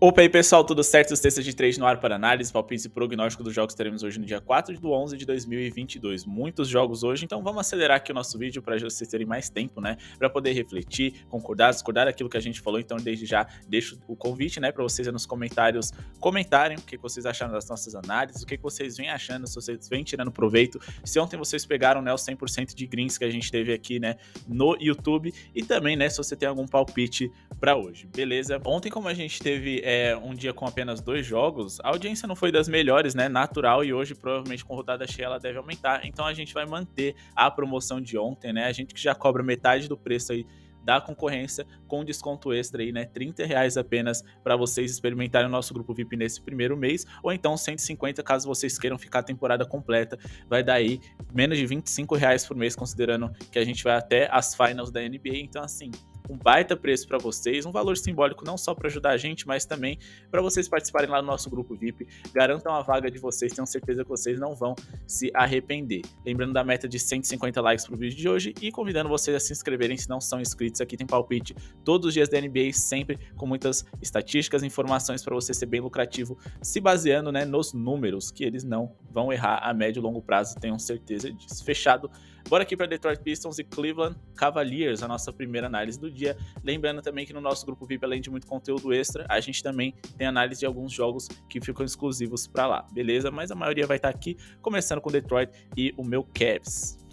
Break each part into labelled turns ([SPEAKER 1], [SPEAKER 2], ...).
[SPEAKER 1] Opa aí pessoal, tudo certo? Os textos de trade no ar para análise, palpites e prognóstico dos jogos teremos hoje no dia 4/11 de 2022. Muitos jogos hoje, então vamos acelerar aqui o nosso vídeo para vocês terem mais tempo, né? Para poder refletir, concordar, discordar daquilo que a gente falou. Então desde já deixo o convite, né, para vocês aí nos comentários comentarem o que vocês acharam das nossas análises, o que vocês vêm achando, se vocês vêm tirando proveito, se ontem vocês pegaram, né, os 100% de greens que a gente teve aqui, né, no YouTube, e também, né, se você tem algum palpite para hoje, beleza? Ontem, como a gente teve um dia com apenas 2 jogos, a audiência não foi das melhores, né? Natural, e hoje, provavelmente, com rodada cheia, ela deve aumentar. Então a gente vai manter a promoção de ontem, né? A gente que já cobra metade do preço aí da concorrência, com desconto extra aí, né? R$30 apenas para vocês experimentarem o nosso grupo VIP nesse primeiro mês, ou então 150 caso vocês queiram ficar a temporada completa. Vai dar aí menos de R$25 por mês, considerando que a gente vai até as finals da NBA. Então, assim, um baita preço para vocês, um valor simbólico não só para ajudar a gente, mas também para vocês participarem lá no nosso grupo VIP. Garantam a vaga de vocês, tenho certeza que vocês não vão se arrepender. Lembrando da meta de 150 likes pro vídeo de hoje e convidando vocês a se inscreverem se não são inscritos. Aqui tem palpite todos os dias da NBA, sempre com muitas estatísticas e informações para você ser bem lucrativo, se baseando, né, nos números, que eles não vão errar a médio e longo prazo, tenham certeza disso. Fechado? Bora aqui para Detroit Pistons e Cleveland Cavaliers, a nossa primeira análise do dia. Lembrando também que no nosso grupo VIP, além de muito conteúdo extra, a gente também tem análise de alguns jogos que ficam exclusivos para lá, beleza? Mas a maioria vai estar aqui, começando com Detroit e o meu Cavs.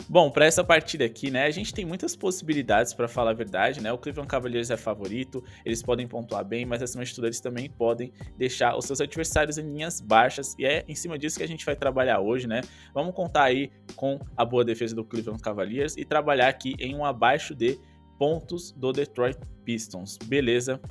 [SPEAKER 1] Bom, para essa partida aqui, né, a gente tem muitas possibilidades, para falar a verdade, né? O Cleveland Cavaliers é favorito, eles podem pontuar bem, mas acima de tudo eles também podem deixar os seus adversários em linhas baixas, e é em cima disso que a gente vai trabalhar hoje, né? Vamos contar aí com a boa defesa do Cleveland Cavaliers e trabalhar aqui em um abaixo de pontos do Detroit Pistons, beleza?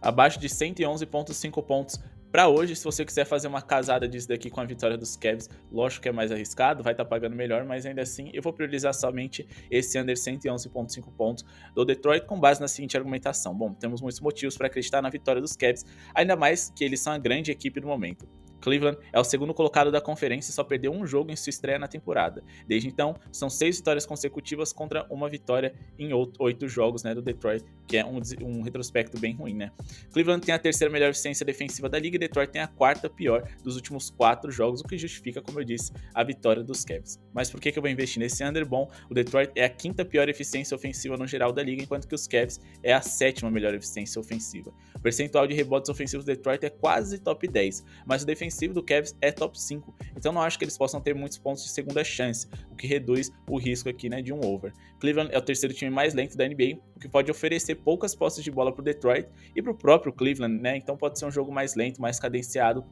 [SPEAKER 1] Abaixo de 111,5 pontos. Para hoje, se você quiser fazer uma casada disso daqui com a vitória dos Cavs, lógico que é mais arriscado, vai estar pagando melhor, mas ainda assim eu vou priorizar somente esse under 111,5 pontos do Detroit com base na seguinte argumentação. Bom, temos muitos motivos para acreditar na vitória dos Cavs, ainda mais que eles são a grande equipe do momento. Cleveland é o segundo colocado da conferência e só perdeu um jogo em sua estreia na temporada. Desde então, são 6 vitórias consecutivas contra uma vitória em 8 jogos, né, do Detroit, que é um retrospecto bem ruim, né? Cleveland tem a terceira melhor eficiência defensiva da liga e Detroit tem a quarta pior dos últimos 4 jogos, o que justifica, como eu disse, a vitória dos Cavs. Mas por que eu vou investir nesse under? Bom, o Detroit é a quinta pior eficiência ofensiva no geral da liga, enquanto que os Cavs é a sétima melhor eficiência ofensiva. O percentual de rebotes ofensivos do Detroit é quase top 10, mas o defensivo do Cavs é top 5, então não acho que eles possam ter muitos pontos de segunda chance, o que reduz o risco aqui, né, de um over. Cleveland é o terceiro time mais lento da NBA, o que pode oferecer poucas posses de bola para o Detroit e para o próprio Cleveland, né, então pode ser um jogo mais lento, mais cadenciado,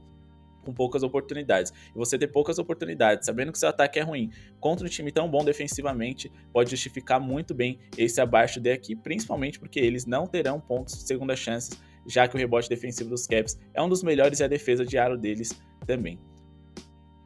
[SPEAKER 1] com poucas oportunidades. E você ter poucas oportunidades, sabendo que seu ataque é ruim, contra um time tão bom defensivamente, pode justificar muito bem esse abaixo de aqui, principalmente porque eles não terão pontos de segunda chance, já que o rebote defensivo dos Cavs é um dos melhores e a defesa de aro deles também.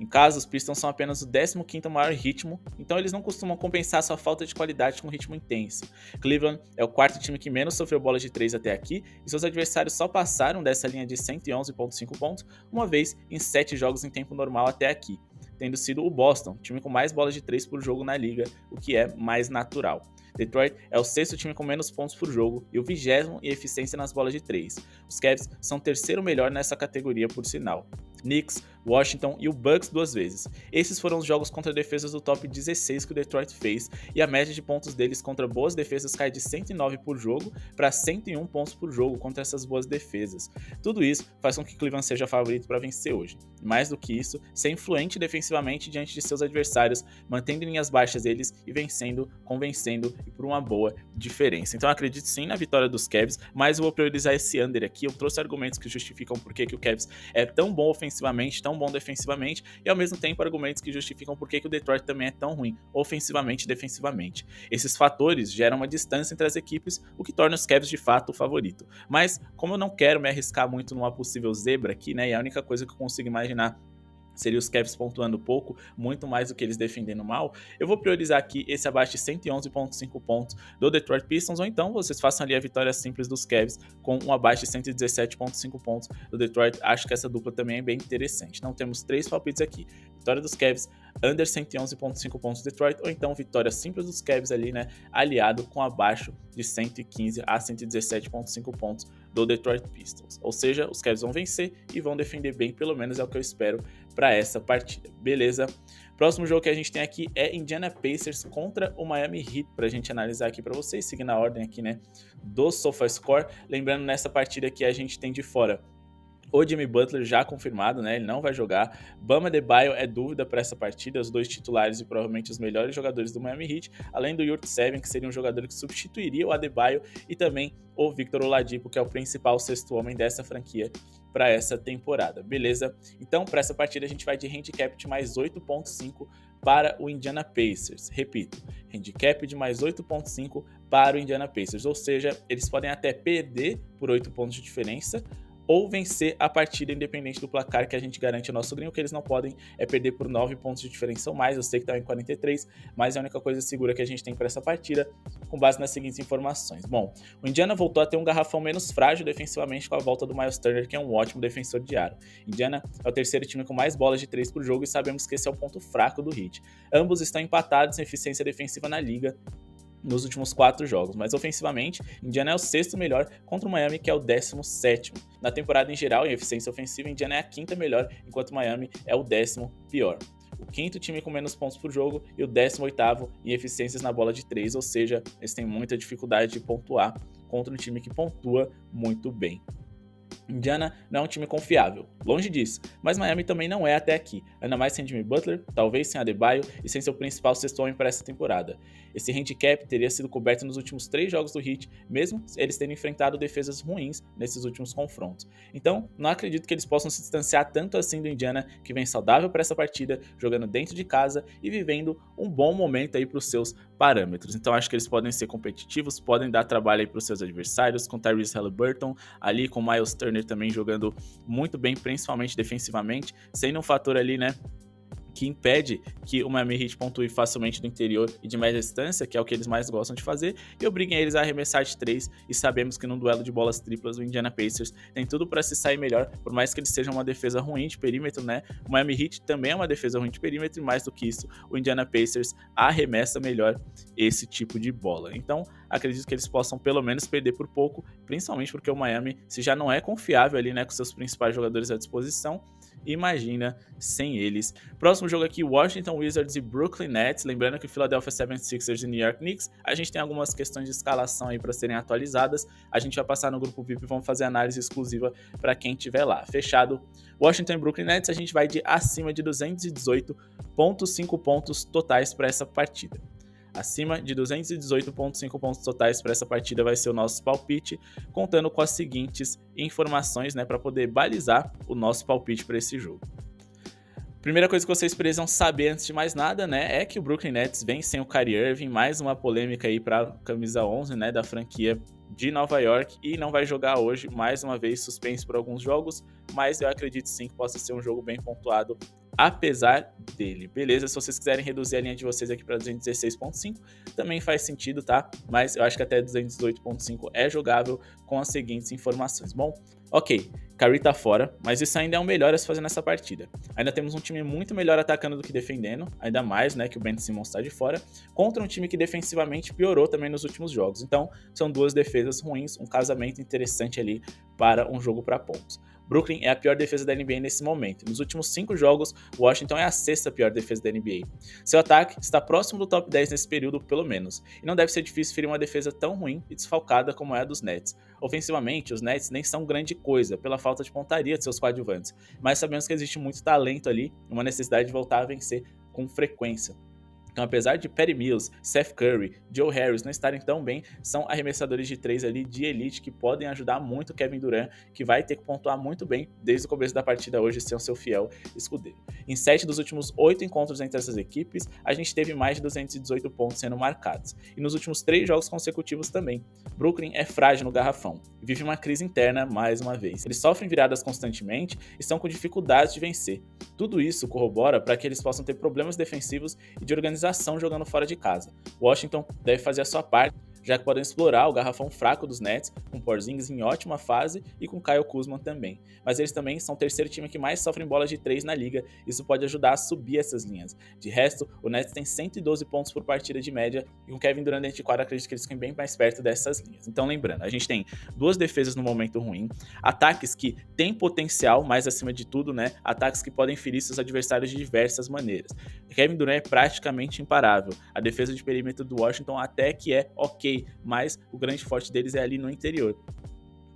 [SPEAKER 1] Em casa, os Pistons são apenas o 15º maior ritmo, então eles não costumam compensar sua falta de qualidade com ritmo intenso. Cleveland é o quarto time que menos sofreu bolas de 3 até aqui, e seus adversários só passaram dessa linha de 111,5 pontos uma vez em 7 jogos em tempo normal até aqui, tendo sido o Boston, time com mais bolas de 3 por jogo na liga, o que é mais natural. Detroit é o sexto time com menos pontos por jogo e o 20º em eficiência nas bolas de 3. Os Cavs são o terceiro melhor nessa categoria, por sinal. Knicks, Washington e o Bucks 2 vezes. Esses foram os jogos contra defesas do top 16 que o Detroit fez, e a média de pontos deles contra boas defesas cai de 109 por jogo para 101 pontos por jogo contra essas boas defesas. Tudo isso faz com que Cleveland seja favorito para vencer hoje. Mais do que isso, ser influente defensivamente diante de seus adversários, mantendo linhas baixas deles e vencendo, convencendo e por uma boa diferença. Então eu acredito sim na vitória dos Cavs, mas eu vou priorizar esse under aqui. Eu trouxe argumentos que justificam por que o Cavs é tão bom ofensivamente, tão bom defensivamente, e ao mesmo tempo argumentos que justificam por que o Detroit também é tão ruim ofensivamente e defensivamente. Esses fatores geram uma distância entre as equipes, o que torna os Cavs de fato o favorito. Mas como eu não quero me arriscar muito numa possível zebra aqui, né, e a única coisa que eu consigo imaginar seria os Cavs pontuando pouco, muito mais do que eles defendendo mal, eu vou priorizar aqui esse abaixo de 111,5 pontos do Detroit Pistons, ou então vocês façam ali a vitória simples dos Cavs com um abaixo de 117,5 pontos do Detroit. Acho que essa dupla também é bem interessante. Então temos 3 palpites aqui: vitória dos Cavs, under 111,5 pontos do Detroit, ou então vitória simples dos Cavs ali, né, aliado com abaixo de 115 a 117,5 pontos do Detroit Pistons. Ou seja, os Cavs vão vencer e vão defender bem, pelo menos é o que eu espero para essa partida, beleza? Próximo jogo que a gente tem aqui é Indiana Pacers contra o Miami Heat, pra gente analisar aqui para vocês, seguindo a ordem aqui, né, do SofaScore. Lembrando, nessa partida aqui a gente tem de fora o Jimmy Butler já confirmado, né? Ele não vai jogar. Bam Adebayo é dúvida para essa partida, os dois titulares e provavelmente os melhores jogadores do Miami Heat, além do Yurtseven, que seria um jogador que substituiria o Adebayo, e também o Victor Oladipo, que é o principal sexto homem dessa franquia para essa temporada, beleza? Então, para essa partida a gente vai de handicap de mais 8.5 para o Indiana Pacers. Repito, handicap de mais 8.5 para o Indiana Pacers, ou seja, eles podem até perder por 8 pontos de diferença, ou vencer a partida independente do placar que a gente garante ao nosso gringo. Que eles não podem perder por 9 pontos de diferença ou mais. Eu sei que tá em 43, mas é a única coisa segura que a gente tem para essa partida, com base nas seguintes informações. Bom, o Indiana voltou a ter um garrafão menos frágil defensivamente com a volta do Miles Turner, que é um ótimo defensor de aro. Indiana é o terceiro time com mais bolas de 3 por jogo e sabemos que esse é o ponto fraco do Heat. Ambos estão empatados em eficiência defensiva na liga nos últimos 4 jogos, mas ofensivamente, Indiana é o sexto melhor contra o Miami, que é o 17º. Na temporada em geral, em eficiência ofensiva, Indiana é a quinta melhor, enquanto o Miami é o 10º pior. O quinto time com menos pontos por jogo e o 18º em eficiências na bola de 3, ou seja, eles têm muita dificuldade de pontuar contra um time que pontua muito bem. Indiana não é um time confiável, longe disso, mas Miami também não é até aqui, ainda mais sem Jimmy Butler, talvez sem Adebayo e sem seu principal sexto homem para essa temporada. Esse handicap teria sido coberto nos últimos 3 jogos do Heat, mesmo eles terem enfrentado defesas ruins nesses últimos confrontos. Então, não acredito que eles possam se distanciar tanto assim do Indiana, que vem saudável para essa partida, jogando dentro de casa e vivendo um bom momento aí para os seus parâmetros. Então, acho que eles podem ser competitivos, podem dar trabalho aí para os seus adversários, com Tyrese Haliburton, ali com Miles Turner também jogando muito bem, principalmente defensivamente, sendo um fator ali, né, que impede que o Miami Heat pontue facilmente do interior e de média distância, que é o que eles mais gostam de fazer, e obriguem eles a arremessar de 3, e sabemos que num duelo de bolas triplas o Indiana Pacers tem tudo para se sair melhor, por mais que eles sejam uma defesa ruim de perímetro, né? O Miami Heat também é uma defesa ruim de perímetro, e mais do que isso, o Indiana Pacers arremessa melhor esse tipo de bola. Então, acredito que eles possam pelo menos perder por pouco, principalmente porque o Miami, se já não é confiável ali, né, com seus principais jogadores à disposição, imagina sem eles. Próximo jogo aqui, Washington Wizards e Brooklyn Nets. Lembrando que Philadelphia 76ers e New York Knicks, a gente tem algumas questões de escalação aí para serem atualizadas. A gente vai passar no grupo VIP e vamos fazer análise exclusiva para quem estiver lá. Fechado. Washington e Brooklyn Nets, a gente vai de acima de 218.5 pontos totais para essa partida. Acima de 218.5 pontos totais para essa partida vai ser o nosso palpite, contando com as seguintes informações, né, para poder balizar o nosso palpite para esse jogo. Primeira coisa que vocês precisam saber antes de mais nada, né, é que o Brooklyn Nets vem sem o Kyrie Irving, mais uma polêmica aí para a camisa 11, né, da franquia de Nova York, e não vai jogar hoje, mais uma vez suspenso por alguns jogos, mas eu acredito sim que possa ser um jogo bem pontuado apesar dele. Beleza, se vocês quiserem reduzir a linha de vocês aqui para 216.5, também faz sentido, tá? Mas eu acho que até 218.5 é jogável com as seguintes informações. Bom, ok, Kyrie tá fora, mas isso ainda é o melhor a se fazer nessa partida. Ainda temos um time muito melhor atacando do que defendendo, ainda mais, né, que o Ben Simmons tá de fora, contra um time que defensivamente piorou também nos últimos jogos. Então, são duas defesas ruins, um casamento interessante ali para um jogo para pontos. Brooklyn é a pior defesa da NBA nesse momento. Nos últimos 5 jogos, Washington é a 6ª pior defesa da NBA. Seu ataque está próximo do top 10 nesse período, pelo menos, e não deve ser difícil ferir uma defesa tão ruim e desfalcada como é a dos Nets. Ofensivamente, os Nets nem são grande coisa, pela falta de pontaria de seus coadjuvantes, mas sabemos que existe muito talento ali, uma necessidade de voltar a vencer com frequência. Então, apesar de Patty Mills, Seth Curry, Joe Harris não estarem tão bem, são arremessadores de 3 ali de elite que podem ajudar muito o Kevin Durant, que vai ter que pontuar muito bem desde o começo da partida hoje, ser o seu fiel escudeiro. Em 7 dos últimos 8 encontros entre essas equipes, a gente teve mais de 218 pontos sendo marcados. E nos últimos 3 jogos consecutivos também. Brooklyn é frágil no garrafão e vive uma crise interna mais uma vez. Eles sofrem viradas constantemente e estão com dificuldades de vencer. Tudo isso corrobora para que eles possam ter problemas defensivos e de organização jogando fora de casa. Washington deve fazer a sua parte, já que podem explorar o garrafão fraco dos Nets, com Porzingis em ótima fase e com Kyle Kuzma também. Mas eles também são o terceiro time que mais sofrem bolas de 3 na liga, isso pode ajudar a subir essas linhas. De resto, o Nets tem 112 pontos por partida de média, e com Kevin Durant dentro de quadra, acredito que eles fiquem bem mais perto dessas linhas. Então lembrando, a gente tem duas defesas no momento ruim, ataques que têm potencial, mas acima de tudo, né, ataques que podem ferir seus adversários de diversas maneiras. Kevin Durant é praticamente imparável, a defesa de perímetro do Washington até que é ok, mas o grande forte deles é ali no interior.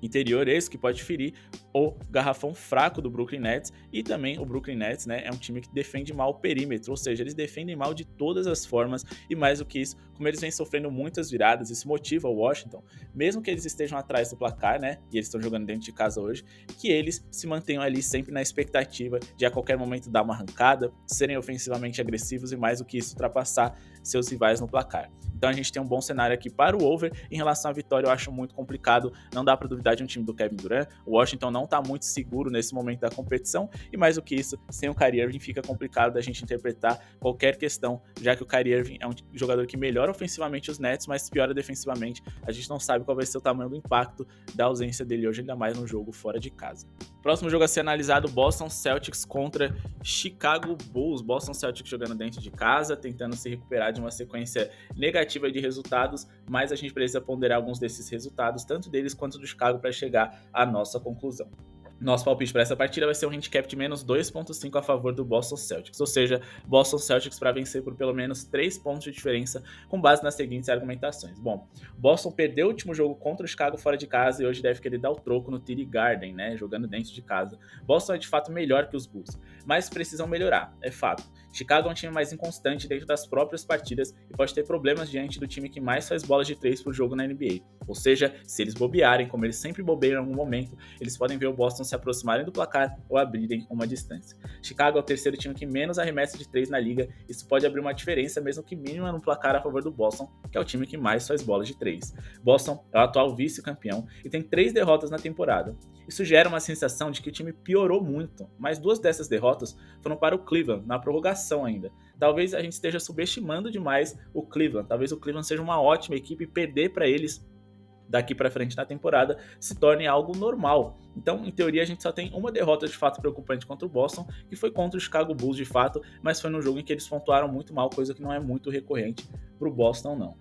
[SPEAKER 1] Interior esse que pode ferir o garrafão fraco do Brooklyn Nets, e também o Brooklyn Nets, né, é um time que defende mal o perímetro, ou seja, eles defendem mal de todas as formas, e mais do que isso, como eles vêm sofrendo muitas viradas, isso motiva o Washington, mesmo que eles estejam atrás do placar, né, e eles estão jogando dentro de casa hoje, que eles se mantenham ali sempre na expectativa de a qualquer momento dar uma arrancada, serem ofensivamente agressivos e mais do que isso, ultrapassar seus rivais no placar. Então a gente tem um bom cenário aqui para o over. Em relação à vitória, eu acho muito complicado, não dá para duvidar de um time do Kevin Durant. O Washington não está muito seguro nesse momento da competição, e mais do que isso, sem o Kyrie Irving fica complicado da gente interpretar qualquer questão, já que o Kyrie Irving é um jogador que melhora ofensivamente os Nets, mas piora defensivamente. A gente não sabe qual vai ser o tamanho do impacto da ausência dele hoje, ainda mais no jogo fora de casa. Próximo jogo a ser analisado, Boston Celtics contra Chicago Bulls. Boston Celtics jogando dentro de casa, tentando se recuperar de uma sequência negativa de resultados, mas a gente precisa ponderar alguns desses resultados, tanto deles quanto do Chicago, para chegar à nossa conclusão. Nosso palpite para essa partida vai ser um handicap de menos 2.5 a favor do Boston Celtics, ou seja, Boston Celtics para vencer por pelo menos 3 pontos de diferença, com base nas seguintes argumentações. Bom, Boston perdeu o último jogo contra o Chicago fora de casa e hoje deve querer dar o troco no TD Garden, né, jogando dentro de casa. Boston é de fato melhor que os Bulls, mas precisam melhorar, é fato. Chicago é um time mais inconstante dentro das próprias partidas e pode ter problemas diante do time que mais faz bolas de 3 por jogo na NBA. Ou seja, se eles bobearem, como eles sempre bobeiam em algum momento, eles podem ver o Boston se aproximarem do placar ou abrirem uma distância. Chicago é o terceiro time que menos arremessa de 3 na liga, isso pode abrir uma diferença, mesmo que mínima, no placar a favor do Boston, que é o time que mais faz bolas de 3. Boston é o atual vice-campeão e tem 3 derrotas na temporada. Isso gera uma sensação de que o time piorou muito, mas 2 dessas derrotas foram para o Cleveland, na prorrogação ainda. Talvez a gente esteja subestimando demais o Cleveland, talvez o Cleveland seja uma ótima equipe e perder para eles daqui para frente na temporada se torne algo normal. Então, em teoria, a gente só tem uma derrota de fato preocupante contra o Boston, que foi contra o Chicago Bulls de fato, mas foi num jogo em que eles pontuaram muito mal, coisa que não é muito recorrente para o Boston, não.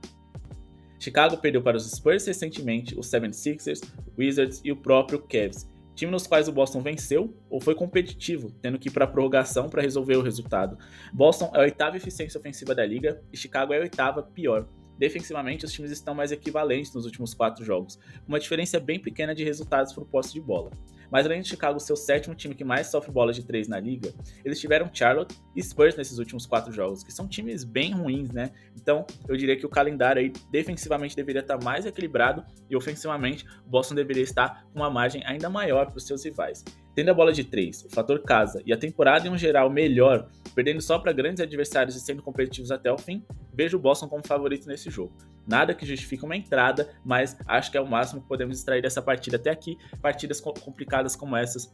[SPEAKER 1] Chicago perdeu para os Spurs recentemente, os 76ers, Wizards e o próprio Cavs, time nos quais o Boston venceu ou foi competitivo, tendo que ir para a prorrogação para resolver o resultado. Boston é a 8ª eficiência ofensiva da liga e Chicago é a 8ª pior. Defensivamente, os times estão mais equivalentes nos últimos 4 jogos, uma diferença bem pequena de resultados por posse de bola. Mas além de Chicago ser o 7º time que mais sofre bolas de 3 na liga, eles tiveram Charlotte e Spurs nesses últimos 4 jogos, que são times bem ruins, né? Então, eu diria que o calendário aí defensivamente deveria estar mais equilibrado e ofensivamente o Boston deveria estar com uma margem ainda maior para os seus rivais. Tendo a bola de 3, o fator casa e a temporada em um geral melhor, perdendo só para grandes adversários e sendo competitivos até o fim, vejo o Boston como favorito nesse jogo. Nada que justifique uma entrada, mas acho que é o máximo que podemos extrair dessa partida até aqui. Partidas complicadas como essas,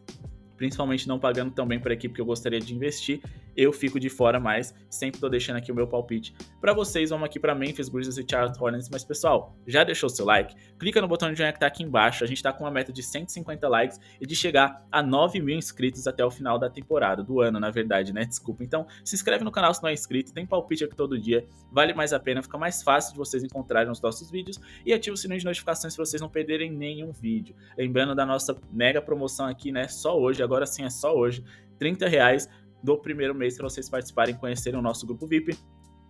[SPEAKER 1] principalmente não pagando tão bem para a equipe que eu gostaria de investir, eu fico de fora, mas sempre tô deixando aqui o meu palpite para vocês. Vamos aqui para Memphis Grizzlies e Charlotte Hornets, mas pessoal, já deixou seu like? Clica no botão de joinha que tá aqui embaixo, a gente tá com uma meta de 150 likes e de chegar a 9 mil inscritos até o final da temporada, do ano na verdade, né, desculpa. Então se inscreve no canal se não é inscrito, tem palpite aqui todo dia, vale mais a pena, fica mais fácil de vocês encontrarem os nossos vídeos e ativa o sininho de notificações para vocês não perderem nenhum vídeo. Lembrando da nossa mega promoção aqui, né, só hoje, agora sim é só hoje, R$30 do primeiro mês para vocês participarem e conhecerem o nosso grupo VIP,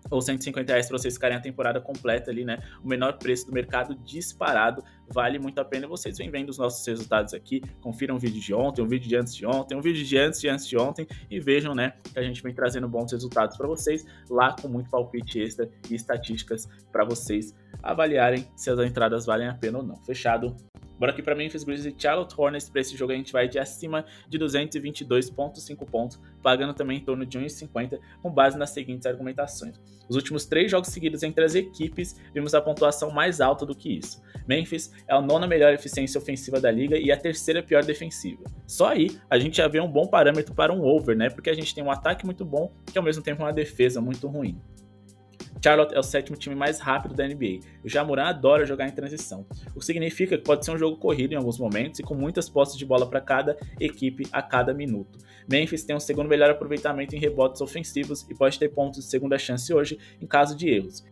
[SPEAKER 1] ou R$150 para vocês ficarem a temporada completa ali, né? O menor preço do mercado disparado, vale muito a pena. Vocês vêm vendo os nossos resultados aqui, confiram o vídeo de ontem, um vídeo de antes de ontem, um vídeo de antes de ontem e vejam, né, que a gente vem trazendo bons resultados para vocês lá com muito palpite extra e estatísticas para vocês avaliarem se as entradas valem a pena ou não. Fechado? Bora aqui para Memphis Grizzlies e Charlotte Hornets. Para esse jogo a gente vai de acima de 222,5 pontos, pagando também em torno de 1,50, com base nas seguintes argumentações. Os últimos 3 jogos seguidos entre as equipes, vimos a pontuação mais alta do que isso. Memphis é a 9ª melhor eficiência ofensiva da liga e a 3ª pior defensiva. Só aí a gente já vê um bom parâmetro para um over, né? Porque a gente tem um ataque muito bom e ao mesmo tempo uma defesa muito ruim. Charlotte é o 7º time mais rápido da NBA. O Ja Morant adora jogar em transição, o que significa que pode ser um jogo corrido em alguns momentos e com muitas posses de bola para cada equipe a cada minuto. Memphis tem o 2º melhor aproveitamento em rebotes ofensivos e pode ter pontos de segunda chance hoje em caso de erros.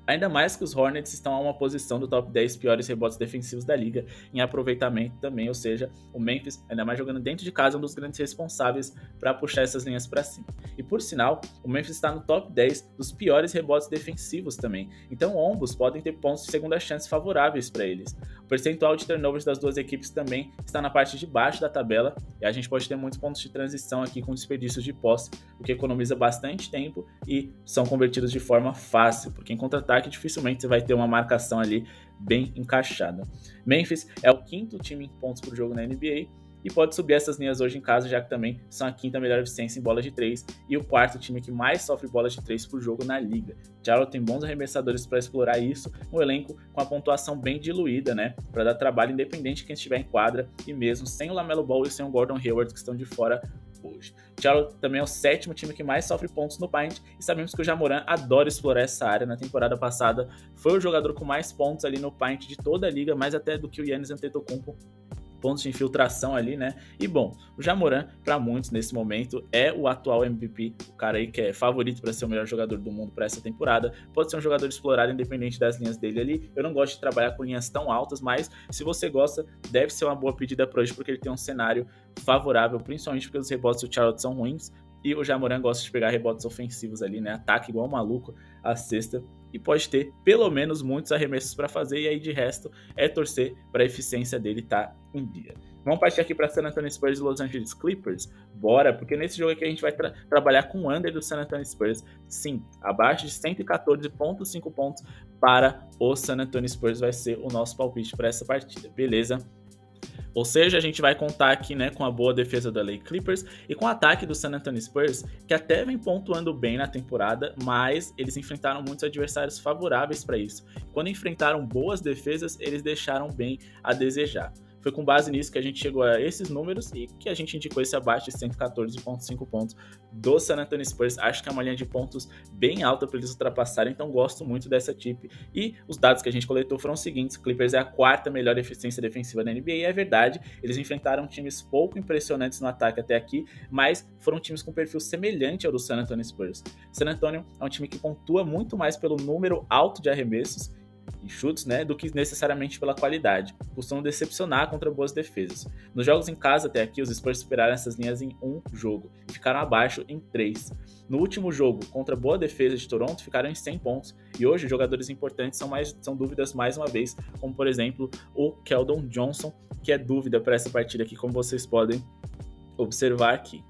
[SPEAKER 1] Ainda mais que os Hornets estão a uma posição do top 10 piores rebotes defensivos da liga em aproveitamento também, ou seja, o Memphis, ainda mais jogando dentro de casa, é um dos grandes responsáveis para puxar essas linhas para cima. E por sinal, o Memphis está no top 10 dos piores rebotes defensivos também, então ambos podem ter pontos de segunda chance favoráveis para eles. O percentual de turnovers das duas equipes também está na parte de baixo da tabela, e a gente pode ter muitos pontos de transição aqui com desperdícios de posse, o que economiza bastante tempo e são convertidos de forma fácil, porque em contra-ataque dificilmente você vai ter uma marcação ali bem encaixada. Memphis é o 5º time em pontos por jogo na NBA e pode subir essas linhas hoje em casa, já que também são a 5ª melhor eficiência em bolas de 3 e o 4º time que mais sofre bolas de 3 por jogo na liga. Charlotte tem bons arremessadores para explorar isso, um elenco com a pontuação bem diluída, né, para dar trabalho independente de quem estiver em quadra e mesmo sem o LaMelo Ball e sem o Gordon Hayward que estão de fora hoje. Charlotte também é o 7º time que mais sofre pontos no paint e sabemos que o Ja Morant adora explorar essa área. Na temporada passada foi o jogador com mais pontos ali no paint de toda a liga, mais até do que o Giannis Antetokounmpo, pontos de infiltração ali, né? E bom, o Ja Morant, para muitos nesse momento, é o atual MVP, o cara aí que é favorito para ser o melhor jogador do mundo para essa temporada. Pode ser um jogador explorado independente das linhas dele ali. Eu não gosto de trabalhar com linhas tão altas, mas se você gosta, deve ser uma boa pedida para hoje, porque ele tem um cenário favorável, principalmente porque os rebotes do Charlotte são ruins. E o Ja Morant gosta de pegar rebotes ofensivos ali, né? Ataque igual um maluco à cesta. E pode ter pelo menos muitos arremessos para fazer. E aí de resto é torcer para a eficiência dele estar em dia. Vamos partir aqui para San Antonio Spurs e Los Angeles Clippers? Bora, porque nesse jogo aqui a gente vai trabalhar com o under do San Antonio Spurs. Sim, abaixo de 114,5 pontos para o San Antonio Spurs vai ser o nosso palpite para essa partida, beleza? Ou seja, a gente vai contar aqui, né, com a boa defesa do LA Clippers e com o ataque do San Antonio Spurs, que até vem pontuando bem na temporada, mas eles enfrentaram muitos adversários favoráveis para isso. Quando enfrentaram boas defesas, eles deixaram bem a desejar. Foi com base nisso que a gente chegou a esses números e que a gente indicou esse abaixo de 114,5 pontos do San Antonio Spurs. Acho que é uma linha de pontos bem alta para eles ultrapassarem, então gosto muito dessa tip. E os dados que a gente coletou foram os seguintes: Clippers é a 4ª melhor eficiência defensiva da NBA, e é verdade, eles enfrentaram times pouco impressionantes no ataque até aqui, mas foram times com perfil semelhante ao do San Antonio Spurs. San Antonio é um time que pontua muito mais pelo número alto de arremessos e chutes, né, do que necessariamente pela qualidade. Costumam decepcionar contra boas defesas. Nos jogos em casa até aqui, os Spurs superaram essas linhas em um jogo e ficaram abaixo em 3. No último jogo, contra boa defesa de Toronto, ficaram em 100 pontos. E hoje, jogadores importantes são dúvidas mais uma vez, como por exemplo o Keldon Johnson, que é dúvida para essa partida aqui, como vocês podem observar aqui.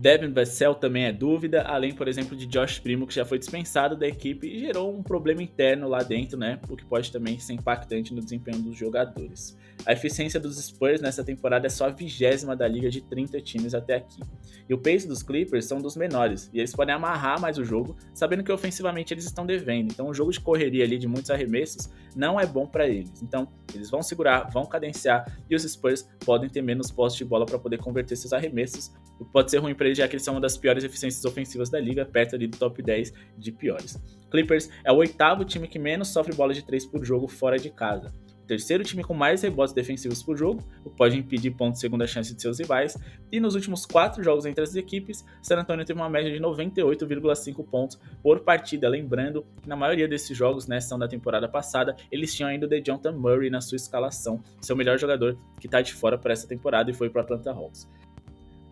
[SPEAKER 1] Devin Vassell também é dúvida, além, por exemplo, de Josh Primo, que já foi dispensado da equipe e gerou um problema interno lá dentro, né? O que pode também ser impactante no desempenho dos jogadores. A eficiência dos Spurs nessa temporada é só a 20ª da liga de 30 times até aqui. E o pace dos Clippers são dos menores, e eles podem amarrar mais o jogo, sabendo que ofensivamente eles estão devendo. Então o jogo de correria ali de muitos arremessos não é bom para eles. Então eles vão segurar, vão cadenciar, e os Spurs podem ter menos posse de bola para poder converter seus arremessos, o que pode ser ruim para eles, já que eles são uma das piores eficiências ofensivas da liga, perto ali do top 10 de piores. Clippers é o 8º time que menos sofre bola de 3 por jogo fora de casa. O 3º time com mais rebotes defensivos por jogo, o que pode impedir pontos de segunda chance de seus rivais. E nos últimos 4 jogos entre as equipes, San Antonio teve uma média de 98,5 pontos por partida. Lembrando que na maioria desses jogos, né, são da temporada passada, eles tinham ainda o DeJounte Murray na sua escalação, seu melhor jogador que está de fora para essa temporada e foi para o Atlanta Hawks.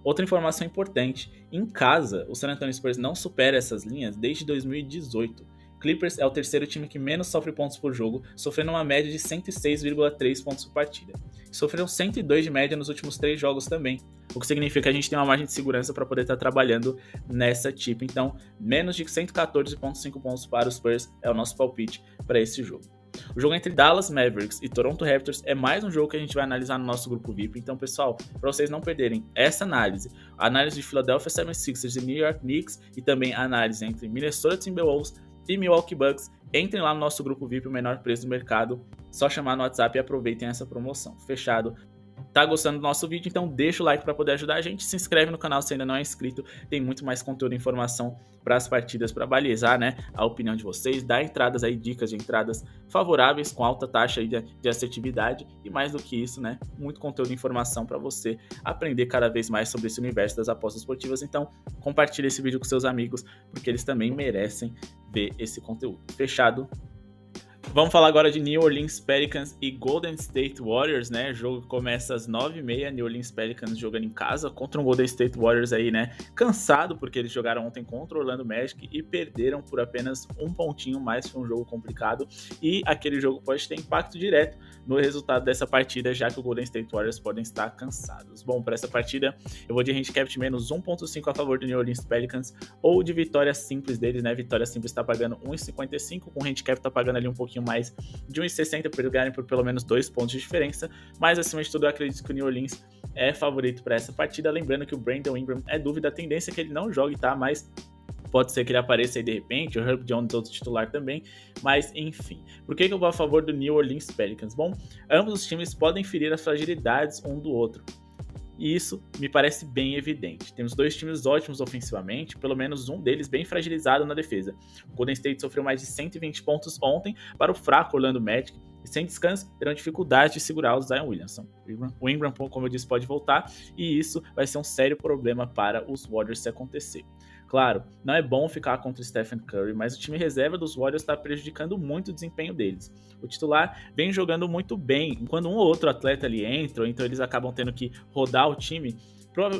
[SPEAKER 1] Outra informação importante: em casa, o San Antonio Spurs não supera essas linhas desde 2018. Clippers é o 3º time que menos sofre pontos por jogo, sofrendo uma média de 106,3 pontos por partida. Sofreram 102 de média nos últimos 3 jogos também, o que significa que a gente tem uma margem de segurança para poder estar trabalhando nessa tip. Então, menos de 114,5 pontos para os Spurs é o nosso palpite para esse jogo. O jogo entre Dallas Mavericks e Toronto Raptors é mais um jogo que a gente vai analisar no nosso grupo VIP. Então, pessoal, para vocês não perderem essa análise, a análise de Philadelphia 76ers e New York Knicks, e também a análise entre Minnesota Timberwolves e Milwaukee Bucks, entrem lá no nosso grupo VIP, o menor preço do mercado. Só chamar no WhatsApp e aproveitem essa promoção. Fechado? Tá gostando do nosso vídeo? Então deixa o like para poder ajudar a gente, se inscreve no canal se ainda não é inscrito, tem muito mais conteúdo e informação para as partidas, para balizar, né, a opinião de vocês, dar entradas aí, dicas de entradas favoráveis com alta taxa aí de assertividade e mais do que isso, né, muito conteúdo e informação para você aprender cada vez mais sobre esse universo das apostas esportivas. Então compartilhe esse vídeo com seus amigos, porque eles também merecem ver esse conteúdo. Fechado? Vamos falar agora de New Orleans Pelicans e Golden State Warriors, né? O jogo começa às 9h30, New Orleans Pelicans jogando em casa contra um Golden State Warriors aí, né? Cansado, porque eles jogaram ontem contra o Orlando Magic e perderam por apenas um pontinho, mais foi um jogo complicado. E aquele jogo pode ter impacto direto no resultado dessa partida, já que o Golden State Warriors podem estar cansados. Bom, para essa partida, eu vou de handicap de menos 1.5 a favor do New Orleans Pelicans, ou de vitória simples deles, né? Vitória simples tá pagando 1,55, com o handicap tá pagando ali um pouquinho mais de 1,60 para eles ganharem por pelo menos 2 pontos de diferença, mas acima de tudo eu acredito que o New Orleans é favorito para essa partida, lembrando que o Brandon Ingram é dúvida, a tendência é que ele não jogue, tá? Mas pode ser que ele apareça aí de repente, o Herb Jones outro titular também, mas enfim. Por que eu vou a favor do New Orleans Pelicans? Bom, ambos os times podem ferir as fragilidades um do outro. E isso me parece bem evidente. Temos dois times ótimos ofensivamente, pelo menos um deles bem fragilizado na defesa. O Golden State sofreu mais de 120 pontos ontem para o fraco Orlando Magic, e sem descanso terão dificuldade de segurar o Zion Williamson. O Ingram, como eu disse, pode voltar, e isso vai ser um sério problema para os Warriors se acontecer. Claro, não é bom ficar contra o Stephen Curry, mas o time reserva dos Warriors está prejudicando muito o desempenho deles. O titular vem jogando muito bem, enquanto um ou outro atleta ali entra, então eles acabam tendo que rodar o time.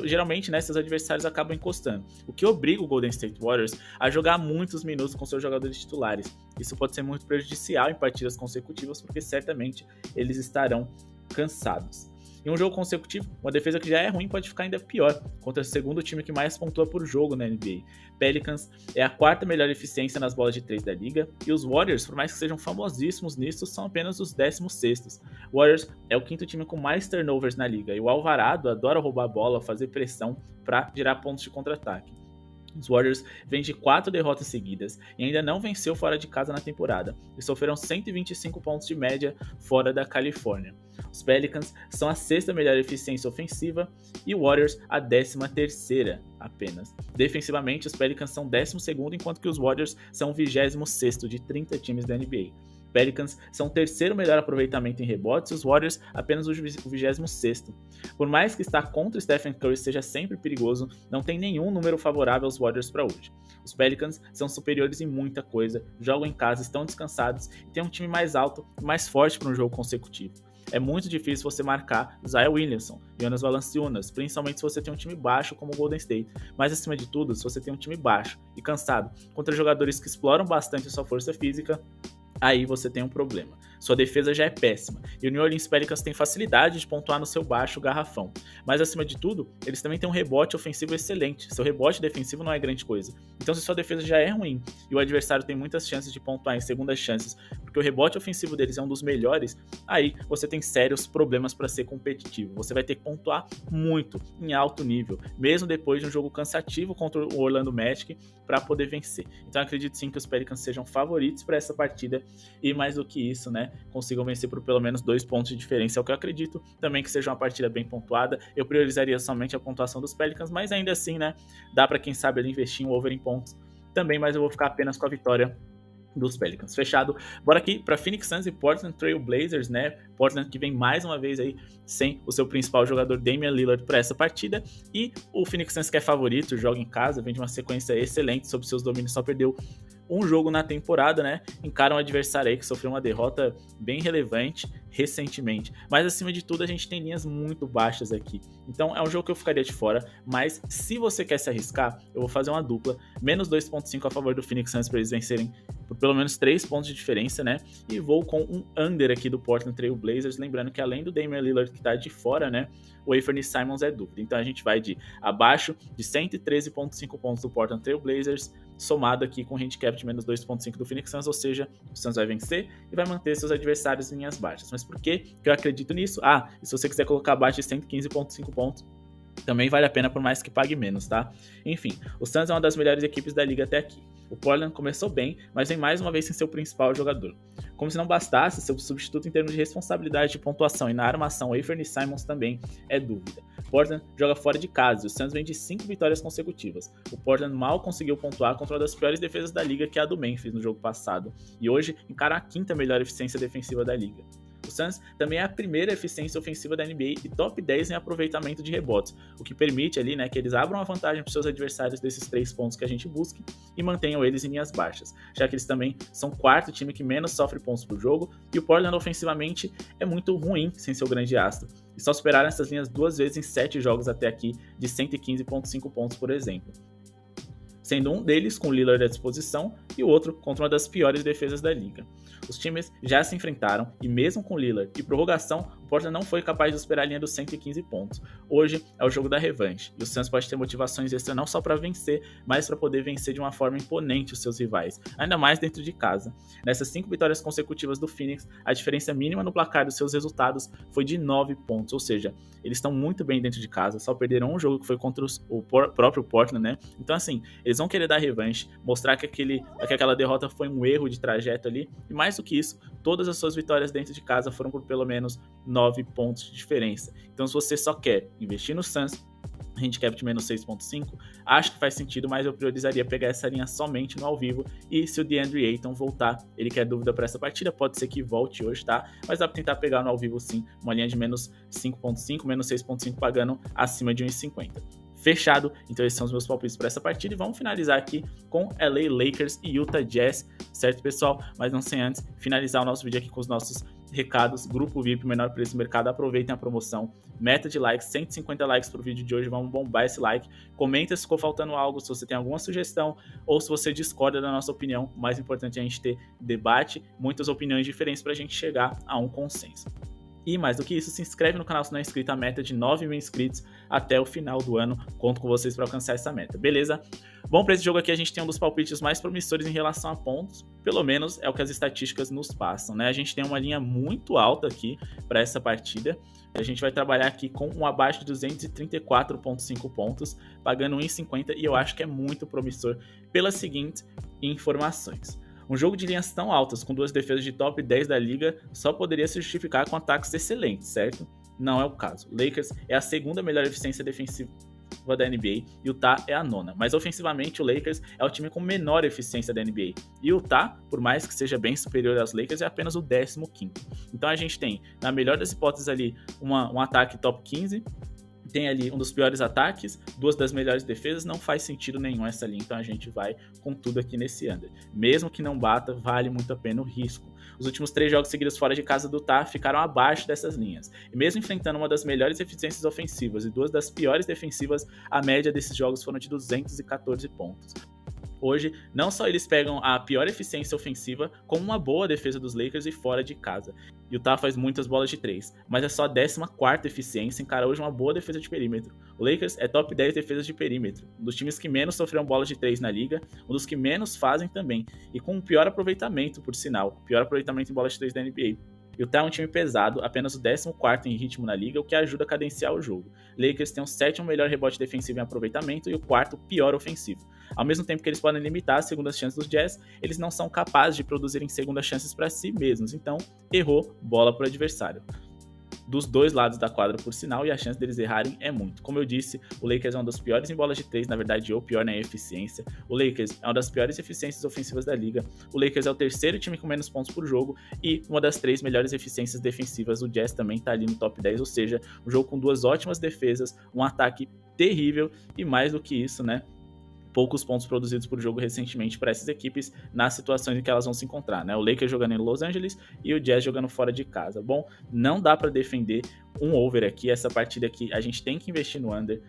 [SPEAKER 1] Geralmente, né, seus adversários acabam encostando, o que obriga o Golden State Warriors a jogar muitos minutos com seus jogadores titulares. Isso pode ser muito prejudicial em partidas consecutivas, porque certamente eles estarão cansados. Em um jogo consecutivo, uma defesa que já é ruim pode ficar ainda pior, contra o segundo time que mais pontua por jogo na NBA. Pelicans é a quarta melhor eficiência nas bolas de 3 da liga, e os Warriors, por mais que sejam famosíssimos nisso, são apenas os 16º. Warriors é o quinto time com mais turnovers na liga, e o Alvarado adora roubar a bola, fazer pressão para gerar pontos de contra-ataque. Os Warriors vêm de 4 derrotas seguidas e ainda não venceu fora de casa na temporada, e sofreram 125 pontos de média fora da Califórnia. Os Pelicans são a sexta melhor eficiência ofensiva e o Warriors a 13ª apenas. Defensivamente, os Pelicans são 12º, enquanto que os Warriors são o 26º de 30 times da NBA. Pelicans são o terceiro melhor aproveitamento em rebotes e os Warriors apenas o 26º. Por mais que estar contra Stephen Curry seja sempre perigoso, não tem nenhum número favorável aos Warriors para hoje. Os Pelicans são superiores em muita coisa, jogam em casa, estão descansados e têm um time mais alto e mais forte para um jogo consecutivo. É muito difícil você marcar Zion Williamson, Jonas Valanciunas, principalmente se você tem um time baixo como o Golden State. Mas acima de tudo, se você tem um time baixo e cansado, contra jogadores que exploram bastante a sua força física, aí você tem um problema. Sua defesa já é péssima, e o New Orleans Pelicans tem facilidade de pontuar no seu baixo garrafão. Mas acima de tudo, eles também têm um rebote ofensivo excelente. Seu rebote defensivo não é grande coisa. Então se sua defesa já é ruim, e o adversário tem muitas chances de pontuar em segundas chances, porque o rebote ofensivo deles é um dos melhores, aí você tem sérios problemas para ser competitivo. Você vai ter que pontuar muito, em alto nível, mesmo depois de um jogo cansativo contra o Orlando Magic, para poder vencer. Então acredito sim que os Pelicans sejam favoritos para essa partida, e mais do que isso, né, consigam vencer por pelo menos 2 pontos de diferença, é o que eu acredito também que seja uma partida bem pontuada. Eu priorizaria somente a pontuação dos Pelicans, mas ainda assim, né, dá para quem sabe ali investir um over em pontos também, mas eu vou ficar apenas com a vitória dos Pelicans. Fechado. Bora aqui para Phoenix Suns e Portland Trail Blazers, né? Portland que vem mais uma vez aí sem o seu principal jogador Damian Lillard para essa partida, e o Phoenix Suns que é favorito, joga em casa, vem de uma sequência excelente sobre seus domínios, só perdeu um jogo na temporada, né? Encara um adversário aí que sofreu uma derrota bem relevante recentemente. Mas acima de tudo, a gente tem linhas muito baixas aqui. Então é um jogo que eu ficaria de fora, mas se você quer se arriscar, eu vou fazer uma dupla, menos 2.5 a favor do Phoenix Suns para eles vencerem por pelo menos 3 pontos de diferença, né? E vou com um under aqui do Portland Trail Blazers, lembrando que além do Damian Lillard que tá de fora, né? O Anthony Simons é dúvida. Então a gente vai de abaixo de 113.5 pontos do Portland Trail Blazers, somado aqui com o handicap de menos 2.5 do Phoenix Suns, ou seja, o Suns vai vencer e vai manter seus adversários em linhas baixas. Mas por que eu acredito nisso? E se você quiser colocar abaixo de 115.5 pontos, também vale a pena, por mais que pague menos, tá? Enfim, o Suns é uma das melhores equipes da liga até aqui. O Portland começou bem, mas vem mais uma vez sem seu principal jogador. Como se não bastasse, seu substituto em termos de responsabilidade de pontuação e na armação, Anthony Simons também é dúvida. Portland joga fora de casa e o Suns vem de 5 vitórias consecutivas. O Portland mal conseguiu pontuar contra uma das piores defesas da liga, que é a do Memphis no jogo passado, e hoje encara a 5ª melhor eficiência defensiva da liga. O Suns também é a primeira eficiência ofensiva da NBA e top 10 em aproveitamento de rebotes, o que permite ali, né, que eles abram a vantagem para os seus adversários desses 3 pontos que a gente busca e mantenham eles em linhas baixas, já que eles também são o 4º time que menos sofre pontos por jogo, e o Portland ofensivamente é muito ruim sem seu grande astro, e só superaram essas linhas 2 vezes em 7 jogos até aqui de 115,5 pontos, por exemplo. Sendo um deles com o Lillard à disposição e o outro contra uma das piores defesas da liga. Os times já se enfrentaram e mesmo com Lillard e prorrogação, o Portland não foi capaz de superar a linha dos 115 pontos. Hoje é o jogo da revanche e o Suns pode ter motivações extras não só para vencer, mas para poder vencer de uma forma imponente os seus rivais, ainda mais dentro de casa. Nessas 5 vitórias consecutivas do Phoenix, a diferença mínima no placar dos seus resultados foi de 9 pontos, ou seja, eles estão muito bem dentro de casa, só perderam um jogo que foi contra o próprio Portland, né? Então assim, eles vão querer dar revanche, mostrar que aquela derrota foi um erro de trajeto ali, e mais do que isso, todas as suas vitórias dentro de casa foram por pelo menos 9 pontos de diferença. Então se você só quer investir no Suns, handicap de menos 6.5, acho que faz sentido, mas eu priorizaria pegar essa linha somente no ao vivo, e se o DeAndre Ayton voltar, ele quer dúvida para essa partida, pode ser que volte hoje, tá? Mas dá para tentar pegar no ao vivo sim, uma linha de menos 5.5, menos 6.5 pagando acima de 1,50. Fechado, então esses são os meus palpites para essa partida e vamos finalizar aqui com LA Lakers e Utah Jazz, certo pessoal? Mas não sem antes finalizar o nosso vídeo aqui com os nossos recados. Grupo VIP, menor preço do mercado, aproveitem a promoção, meta de likes, 150 likes pro vídeo de hoje, vamos bombar esse like, comenta se ficou faltando algo, se você tem alguma sugestão ou se você discorda da nossa opinião. O mais importante é a gente ter debate, muitas opiniões diferentes pra gente chegar a um consenso. E mais do que isso, se inscreve no canal se não é inscrito, a meta de 9 mil inscritos até o final do ano. Conto com vocês para alcançar essa meta, beleza? Bom, para esse jogo aqui a gente tem um dos palpites mais promissores em relação a pontos, pelo menos é o que as estatísticas nos passam, né? A gente tem uma linha muito alta aqui para essa partida. A gente vai trabalhar aqui com um abaixo de 234,5 pontos, pagando 1,50, e eu acho que é muito promissor pelas seguintes informações. Um jogo de linhas tão altas, com 2 defesas de top 10 da liga, só poderia se justificar com ataques excelentes, certo? Não é o caso. Lakers é a 2ª melhor eficiência defensiva da NBA e o Utah é a 9ª. Mas ofensivamente o Lakers é o time com menor eficiência da NBA. E o Utah, por mais que seja bem superior aos Lakers, é apenas o 15º. Então a gente tem, na melhor das hipóteses ali, um ataque top 15, tem ali um dos piores ataques, 2 das melhores defesas, não faz sentido nenhum essa linha, então a gente vai com tudo aqui nesse under. Mesmo que não bata, vale muito a pena o risco. Os últimos 3 jogos seguidos fora de casa do Utah ficaram abaixo dessas linhas, e mesmo enfrentando uma das melhores eficiências ofensivas e 2 das piores defensivas, a média desses jogos foram de 214 pontos. Hoje, não só eles pegam a pior eficiência ofensiva, como uma boa defesa dos Lakers e fora de casa. Utah faz muitas bolas de 3, mas é só a 14ª eficiência, encara hoje uma boa defesa de perímetro. O Lakers é top 10 defesas de perímetro, um dos times que menos sofreram bolas de 3 na liga, um dos que menos fazem também, e com um pior aproveitamento, por sinal, pior aproveitamento em bolas de 3 da NBA. Utah é um time pesado, apenas o 14º em ritmo na liga, o que ajuda a cadenciar o jogo. Lakers tem o 7º melhor rebote defensivo em aproveitamento e o 4º pior ofensivo. Ao mesmo tempo que eles podem limitar as segundas chances dos Jazz, eles não são capazes de produzirem segundas chances para si mesmos, então errou, bola para o adversário. Dos 2 lados da quadra, por sinal, e a chance deles errarem é muito. Como eu disse, o Lakers é um dos piores em bolas de 3, na verdade, ou pior na eficiência. O Lakers é uma das piores eficiências ofensivas da liga. O Lakers é o 3º time com menos pontos por jogo e uma das 3 melhores eficiências defensivas. O Jazz também tá ali no top 10, ou seja, um jogo com 2 ótimas defesas, um ataque terrível e mais do que isso, né? Poucos pontos produzidos por jogo recentemente para essas equipes nas situações em que elas vão se encontrar, né? O Lakers jogando em Los Angeles e o Jazz jogando fora de casa. Bom, não dá para defender um over aqui, essa partida aqui a gente tem que investir no under.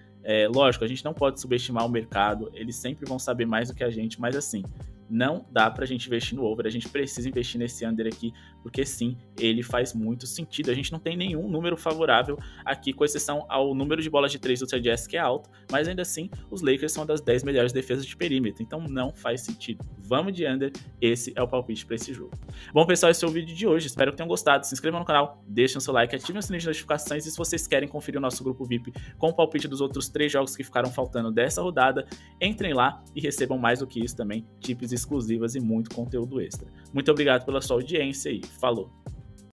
[SPEAKER 1] Lógico, a gente não pode subestimar o mercado, eles sempre vão saber mais do que a gente, mas assim, não dá pra gente investir no over, a gente precisa investir nesse under aqui, porque sim, ele faz muito sentido. A gente não tem nenhum número favorável aqui, com exceção ao número de bolas de 3 do Utah Jazz, que é alto, mas ainda assim, os Lakers são das 10 melhores defesas de perímetro, então não faz sentido. vamos de under, esse é o palpite para esse jogo. Bom, pessoal, esse é o vídeo de hoje, espero que tenham gostado. Se inscrevam no canal, deixem o seu like, ativem o sininho de notificações e se vocês querem conferir o nosso grupo VIP com o palpite dos outros 3 jogos que ficaram faltando dessa rodada, entrem lá e recebam mais do que isso também, tips exclusivas e muito conteúdo extra. Muito obrigado pela sua audiência e falou!